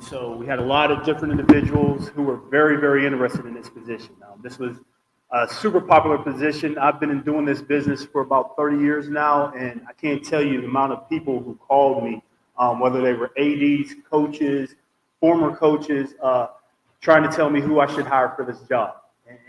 so we had a lot of different individuals who were very, very interested in this position. Now, this was a super popular position. I've been doing this business for about 30 years now, and I can't tell you the amount of people who called me, whether they were ADs, coaches, former coaches, trying to tell me who I should hire for this job.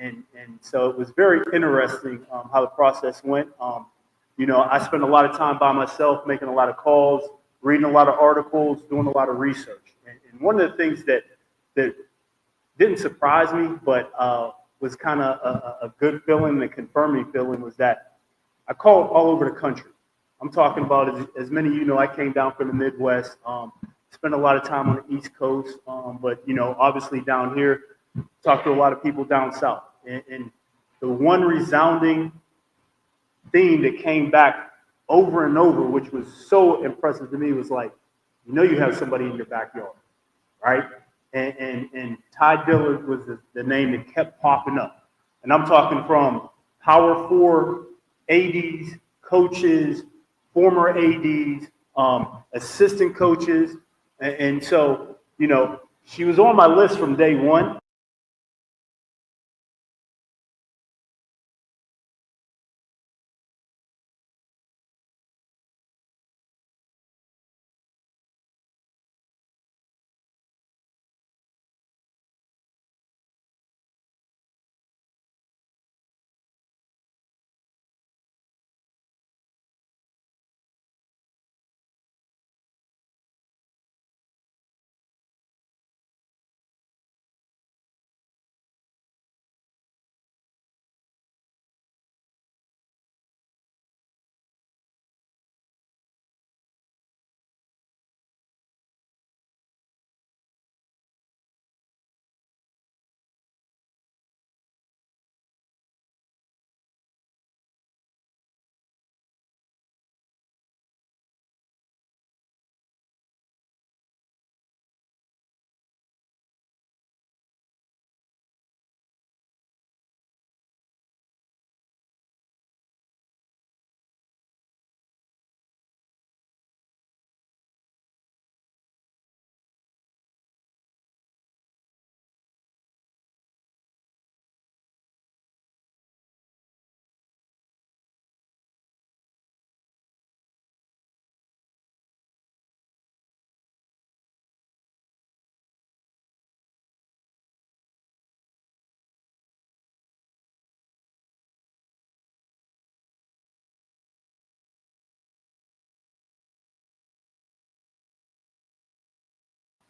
And so it was very interesting how the process went. I spent a lot of time by myself, making a lot of calls, reading a lot of articles, doing a lot of research. And one of the things that didn't surprise me, but was kind of a good feeling and a confirming feeling was that I called all over the country. I'm talking about, as many of you know, I came down from the Midwest, spent a lot of time on the East Coast, but, obviously down here, talked to a lot of people down south. And the one resounding theme that came back over and over, which was so impressive to me, was like, you have somebody in your backyard, right? And Ty Dillard was the name that kept popping up. And I'm talking from Power 4 ADs, coaches, former ADs, assistant coaches. And so, she was on my list from day one.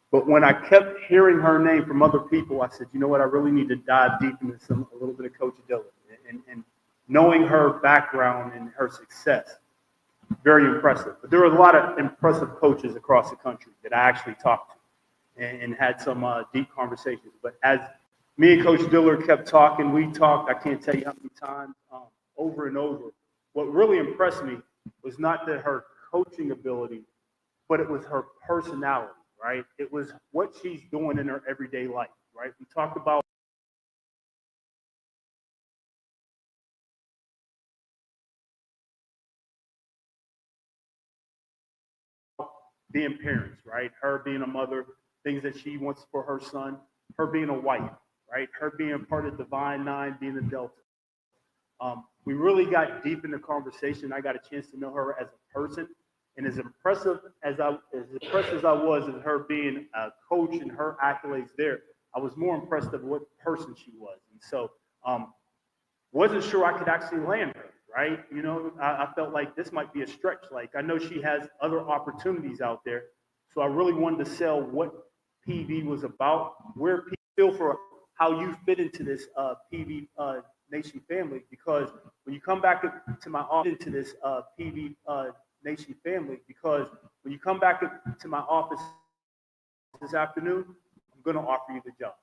But when I kept hearing her name from other people, I said, you know what, I really need to dive deep into a little bit of Coach Dillard. And knowing her background and her success, very impressive. But there were a lot of impressive coaches across the country that I actually talked to and had some deep conversations. But as me and Coach Dillard kept talking, we talked, I can't tell you how many times, over and over. What really impressed me was not that her coaching ability, but it was her personality, right? It was what she's doing in her everyday life, right? We talked about being parents, right? Her being a mother, things that she wants for her son, her being a wife, right? Her being part of Divine Nine, being a Delta. We really got deep in the conversation. I got a chance to know her as a person, and as impressed as I was as her being a coach and her accolades there, I was more impressed of what person she was. And so, wasn't sure I could actually land her, right? I felt like this might be a stretch. Like, I know she has other opportunities out there, so I really wanted to sell what PV was about, where people feel for how you fit into this PV Nation family, because when you come back to my office, into this PV Nation family, because when you come back to my office this afternoon, I'm going to offer you the job.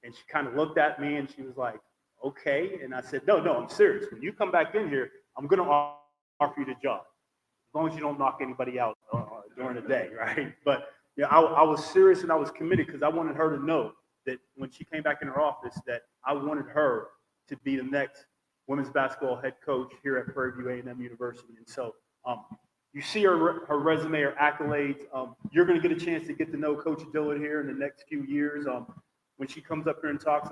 And she kind of looked at me and she was like, okay. And I said, no, I'm serious. When you come back in here, I'm going to offer you the job, as long as you don't knock anybody out during the day, right? But I was serious and I was committed because I wanted her to know that when she came back in her office, that I wanted her to be the next women's basketball head coach here at Prairie View A&M University. And so you see her resume or accolades. You're going to get a chance to get to know Coach Dillard here in the next few years. When she comes up here and talks,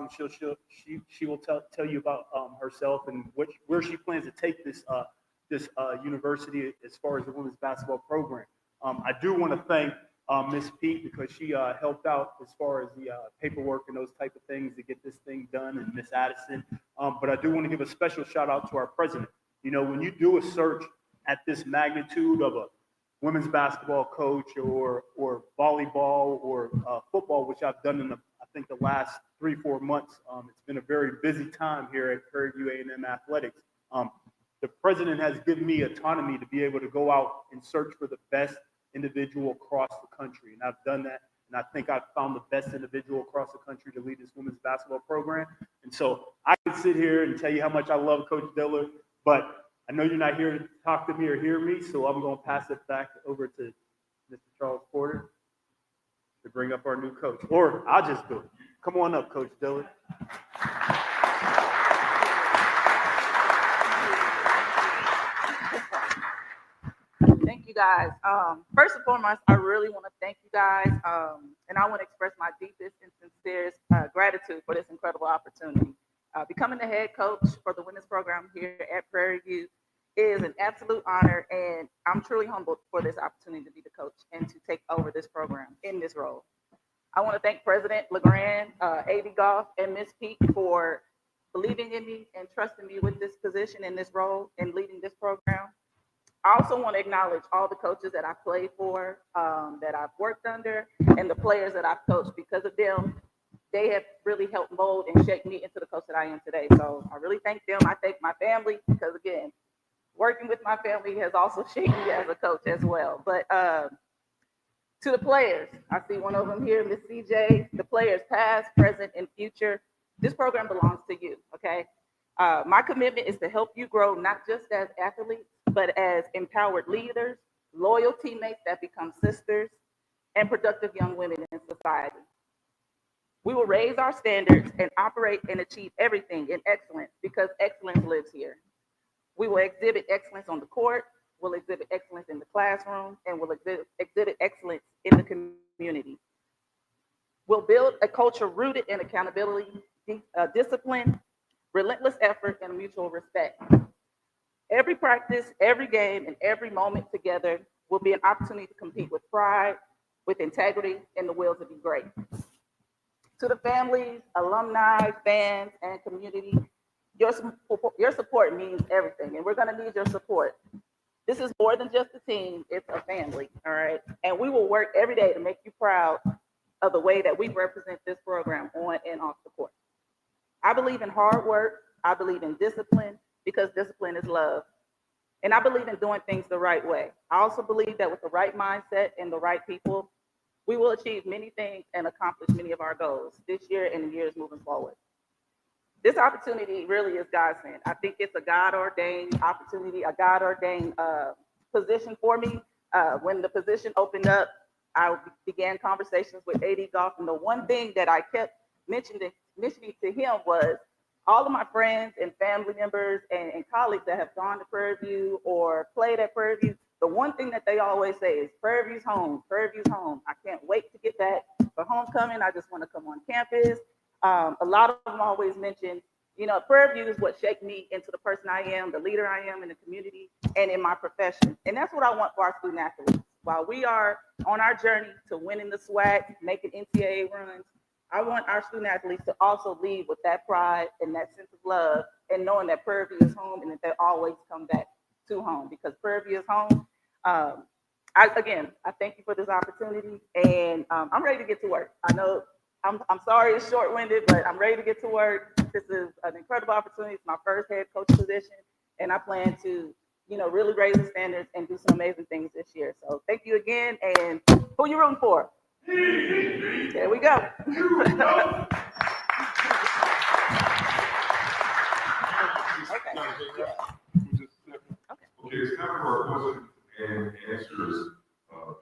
she will tell you about herself and where she plans to take this university as far as the women's basketball program. I do want to thank Miss Pete because she helped out as far as the paperwork and those type of things to get this thing done, and Miss Addison. But I do want to give a special shout out to our president. You know, when you do a search at this magnitude of a women's basketball coach or volleyball or football, which I've done in I think the last 3-4 months, it's been a very busy time here at Prairie View A&M Athletics. The president has given me autonomy to be able to go out and search for the best individual across the country. And I've done that. And I think I've found the best individual across the country to lead this women's basketball program. And so I can sit here and tell you how much I love Coach Dillard, but I know you're not here to talk to me or hear me, so I'm going to pass it back over to Mr. Charles Porter to bring up our new coach. Or I'll just do it. Come on up, Coach Dillard. Thank you guys. First and foremost, I really want to thank you guys, and I want to express my deepest and sincerest gratitude for this incredible opportunity. Becoming the head coach for the women's program here at Prairie View is an absolute honor, and I'm truly humbled for this opportunity to be the coach and to take over this program in this role. I want to thank President LeGrand, AD Goff, and Ms. Peak for believing in me and trusting me with this position and this role and leading this program. I also want to acknowledge all the coaches that I've played for, that I've worked under, and the players that I've coached. Because of them, they have really helped mold and shape me into the coach that I am today. So I really thank them. I thank my family because, again, working with my family has also shaped me as a coach as well. But to the players, I see one of them here, Miss CJ, the players past, present, and future, this program belongs to you, okay? My commitment is to help you grow, not just as athletes, but as empowered leaders, loyal teammates that become sisters, and productive young women in society. We will raise our standards and operate and achieve everything in excellence because excellence lives here. We will exhibit excellence on the court, we'll exhibit excellence in the classroom, and we'll exhibit excellence in the community. We'll build a culture rooted in accountability, discipline, relentless effort, and mutual respect. Every practice, every game, and every moment together will be an opportunity to compete with pride, with integrity, and the will to be great. To the families, alumni, fans, and community, your support means everything, and we're going to need your support. This is more than just a team, it's a family, all right? And we will work every day to make you proud of the way that we represent this program on and off the court. I believe in hard work, I believe in discipline, because discipline is love. And I believe in doing things the right way. I also believe that with the right mindset and the right people, we will achieve many things and accomplish many of our goals this year and the years moving forward. This opportunity really is God sent. I think it's a God-ordained opportunity, a God-ordained position for me. When the position opened up, I began conversations with AD Goff, and the one thing that I kept mentioning to him was, all of my friends and family members and colleagues that have gone to Prairie View or played at Prairie View, the one thing that they always say is, Prairie View's home, Prairie View's home. I can't wait to get back for homecoming. I just want to come on campus. A lot of them always mention, you know, Prairie View is what shaped me into the person I am, the leader I am in the community and in my profession. And that's what I want for our student athletes. While we are on our journey to winning the SWAC, making NCAA runs, I want our student athletes to also leave with that pride and that sense of love and knowing that Prairie View is home and that they always come back to home because Prairie View is home. I thank you for this opportunity, and I'm ready to get to work. I know I'm sorry it's short-winded, but I'm ready to get to work. This is an incredible opportunity. It's my first head coach position, and I plan to, you know, really raise the standards and do some amazing things this year. So thank you again, and who you rooting for? There we go. Okay, it's time for our questions and answers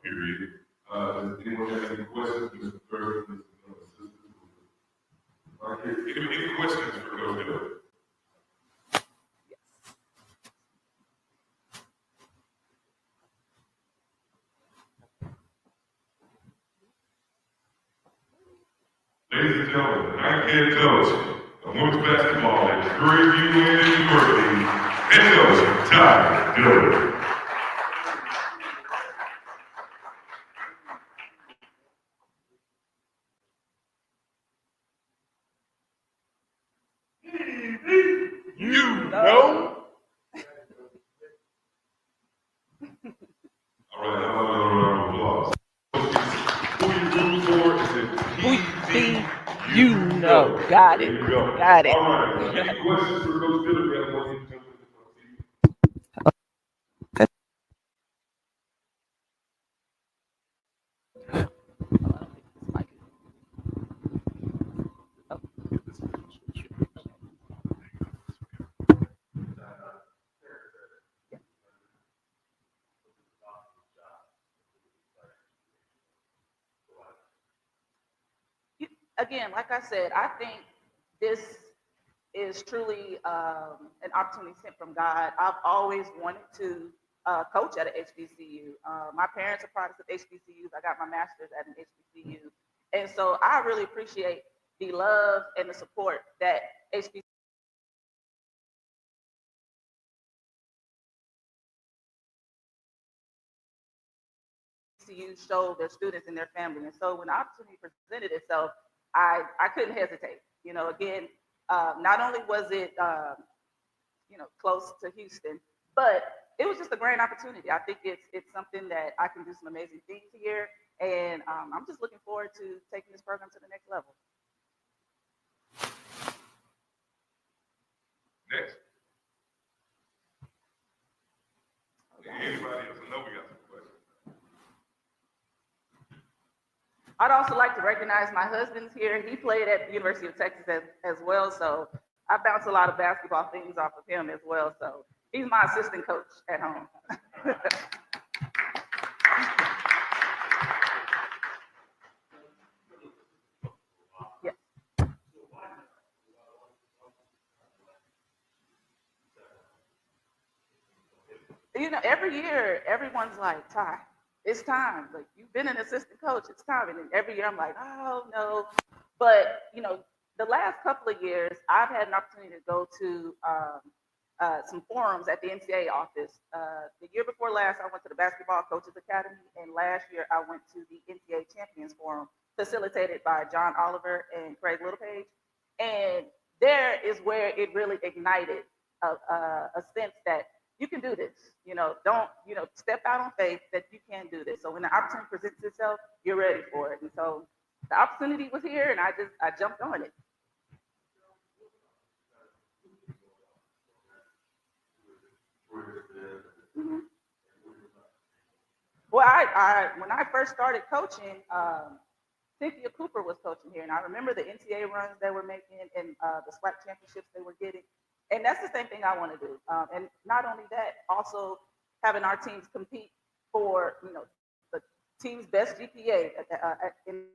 period. Does anyone have any questions, Mr. President? Any questions for Coach Dillard? Ladies and gentlemen, ninth head coach of women's basketball at Prairie University, head coach Ty Dillard. You know. All right, now another round of applause. Who you rooting for is it PZ You know. Got it. There you go. Got it. All right, any questions for Coach Dillard? We have more to jump into the Again, like I said, I think this is truly an opportunity sent from God. I've always wanted to coach at an HBCU. My parents are products of HBCUs. I got my master's at an HBCU. And so I really appreciate the love and the support that HBCUs show their students and their family. And so when the opportunity presented itself, I couldn't hesitate. You know, again, not only was it, close to Houston, but it was just a great opportunity. I think it's something that I can do some amazing things here. And I'm just looking forward to taking this program to the next level. next. Anybody else? I know we got some questions. I'd also like to recognize my husband's here. He played at the University of Texas as well. So I bounce a lot of basketball things off of him as well. So he's my assistant coach at home. Yeah. You know, every year, everyone's like, Ty, it's time. Like, you've been an assistant coach, it's time. And then every year I'm like, oh, no. But, you know, the last couple of years, I've had an opportunity to go to some forums at the NCAA office. The year before last, I went to the Basketball Coaches Academy. And last year, I went to the NCAA Champions Forum, facilitated by John Oliver and Craig Littlepage. And there is where it really ignited a sense that you can do this. You know, don't, step out on faith that you can do this. So when the opportunity presents itself, you're ready for it. And so the opportunity was here and I jumped on it. Mhm. Well, when I first started coaching, Cynthia Cooper was coaching here, and I remember the NCAA runs they were making and the SWAC championships they were getting. And that's the same thing I want to do. And not only that, also having our teams compete for, the team's best GPA in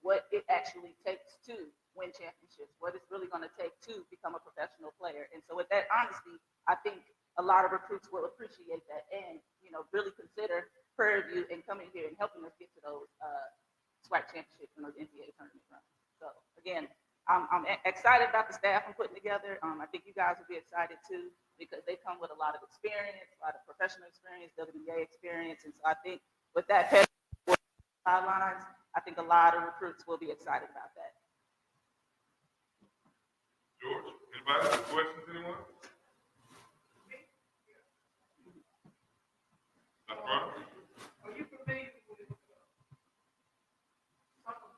what it actually takes to win championships, what it's really going to take to become a professional player. And so with that honesty, I think a lot of recruits will appreciate that and, really consider Prairie View and coming here and helping us get to those SWAC championships and those NCAA tournament runs. So again, I'm excited about the staff I'm putting together. I think you guys will be excited too, because they come with a lot of experience, a lot of professional experience, WNBA experience. And so I think with that sidelines, I think a lot of recruits will be excited about that. George, anybody have questions, anyone? Dr. Brown? Are you familiar with some of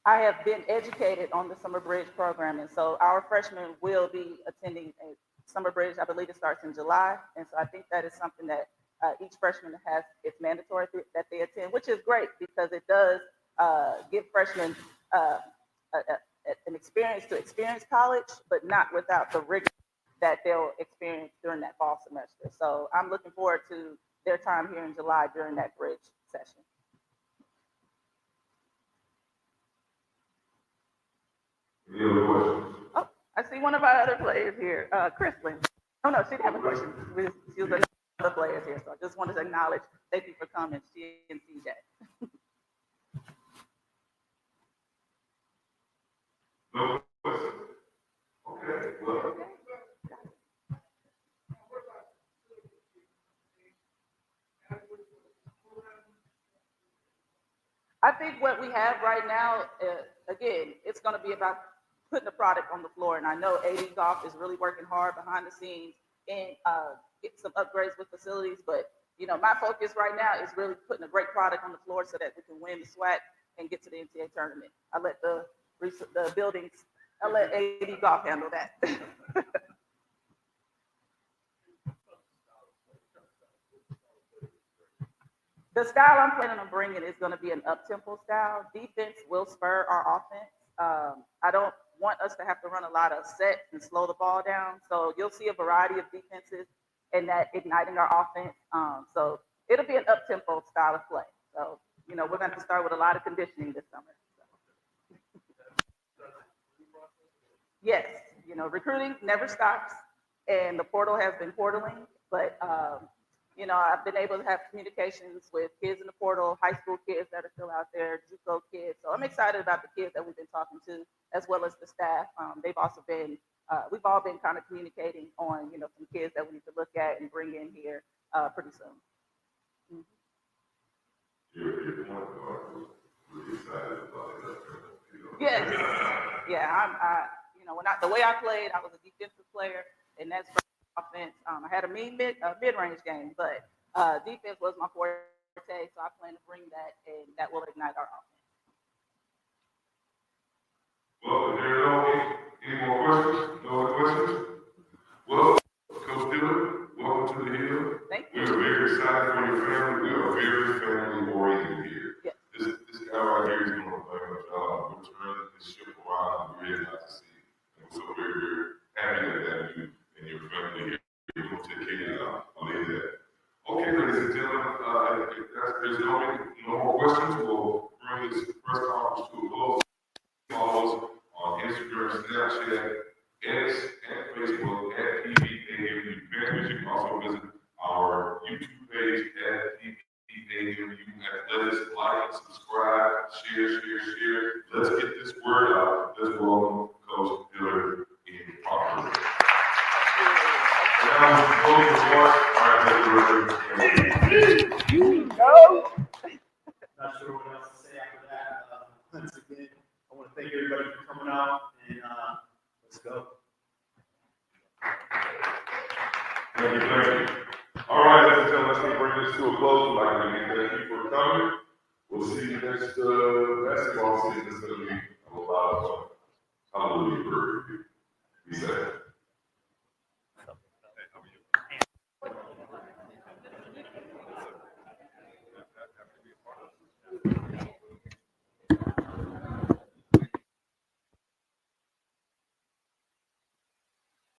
I have been educated on the Summer Bridge program, and so our freshmen will be attending a Summer Bridge. I believe it starts in July, and so I think that is something that each freshman has. It's mandatory that they attend, which is great because it does give freshmen an experience to experience college, but not without the rigor that they'll experience during that fall semester. So I'm looking forward to their time here in July during that bridge session. Any other questions? Oh, I see one of our other players here, Chrislyn. Oh no, she didn't have a question. She was another player here, so I just wanted to acknowledge. Thank you for coming, she and CJ. No questions? Okay, well. I think what we have right now, again, it's going to be about putting the product on the floor. And I know AD Golf is really working hard behind the scenes and get some upgrades with facilities. But, you know, my focus right now is really putting a great product on the floor so that we can win the SWAC and get to the NCAA tournament. I let the buildings, I let AD Golf handle that. The style I'm planning on bringing is going to be an up-tempo style. Defense will spur our offense. I don't want us to have to run a lot of sets and slow the ball down. So you'll see a variety of defenses and that igniting our offense. So it'll be an up-tempo style of play. So, you know, we're going to start with a lot of conditioning this summer. So. Yes, you know, recruiting never stops, and the portal has been portaling, but you know, I've been able to have communications with kids in the portal, high school kids that are still out there, JUCO kids. So I'm excited about the kids that we've been talking to, as well as the staff. They've also been, we've all been kind of communicating on, you know, some kids that we need to look at and bring in here pretty soon. Mm-hmm. Your point guard was really excited about it. Yes, yeah, you know, the way I played, I was a defensive player, and that's offense. I had a mid-range game, but defense was my forte, so I plan to bring that, and that will ignite our offense. Well, if there are any more questions, no other questions? Well, Coach Dillard, welcome to the Hill. Thank We you. are very excited for your family. We are very family-oriented here. Yes. This guy right here is going to play a job. We're turning this ship around. We're ready to see. And so we're happy that you and your family here. You're going to take care of that. Okay, ladies and gentlemen, if there's no more questions, we'll bring this press conference to a close. Follow us on Instagram, Snapchat, X, and Facebook at PBAMU Adventures. You can also visit our YouTube page at PBAMU Athletics. Like, subscribe, share. Let's get this word out. Let's welcome Coach Dillard in proper. Now, close the door. All right, take it. Not sure what else to say after that. Once again, I want to thank everybody for coming out, and let's go. Thank you. All right, ladies and gentlemen, let's bring this to a close. I'd like to thank you for coming. We'll see you next basketball season. It's going to be a lot of fun. Hallelujah. Be safe.